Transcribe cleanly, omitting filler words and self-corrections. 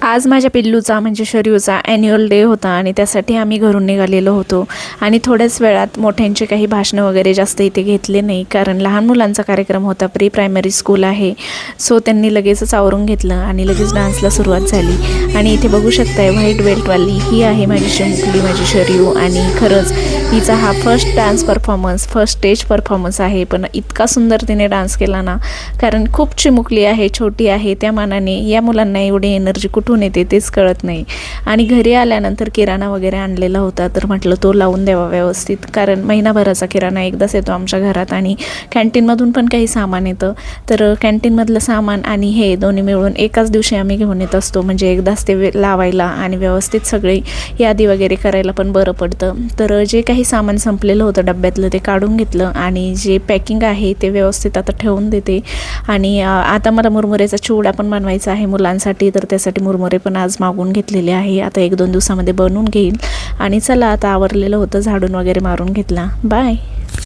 आज माझ्या पिल्लूचा म्हणजे शरीयूचा ॲन्युअल डे होता आणि त्यासाठी आम्ही घरून निघालेलो होतो आणि थोड्याच वेळात मोठ्यांचे काही भाषणं वगैरे जास्त इथे घेतले नाही, कारण लहान मुलांचा कार्यक्रम होता. प्री प्रायमरी स्कूल आहे, सो त्यांनी लगेचच आवरून घेतलं आणि लगेच डान्सला सुरुवात झाली. आणि इथे बघू शकताय व्हाईट बेल्टवाली ही आहे माझी शिंपली, माझी शरीयू. आणि खरंच हिचा हा first dance performance, first stage performance आहे, पण इतका सुंदर तिने डान्स केला ना, कारण खूप चिमुकली आहे, छोटी आहे, त्या मानाने या मुलांना एवढी एनर्जी कुठून येते तेच कळत नाही. आणि घरी आल्यानंतर किराणा वगैरे आणलेला होता, तर म्हटलं तो लावून द्यावा व्यवस्थित, कारण महिनाभराचा किराणा एकदाच येतो आमच्या घरात आणि कॅन्टीनमधून पण काही सामान येतं. तर कॅन्टीनमधलं सामान आणि हे दोन्ही मिळून एकाच दिवशी आम्ही घेऊन येत असतो, म्हणजे एकदाच ते लावायला आणि व्यवस्थित सगळी यादी वगैरे करायला पण बरं पडतं. तर जे काही सामान संपलेलं होतं डब्यातलं ते काढून घेतलं आणि जे पॅकिंग आहे ते व्यवस्थित आता ठेवून देते. आणि आता मला मुरमुऱ्याचा चिवडा पण बनवायचा आहे मुलांसाठी, तर त्यासाठी मुरमुरे पण आज मागून घेतलेले आहे. आता 1-2 दिवसामध्ये बनवून घेईल. आणि चला, आता आवरलेलं होतं, झाडून वगैरे मारून घेतला. बाय.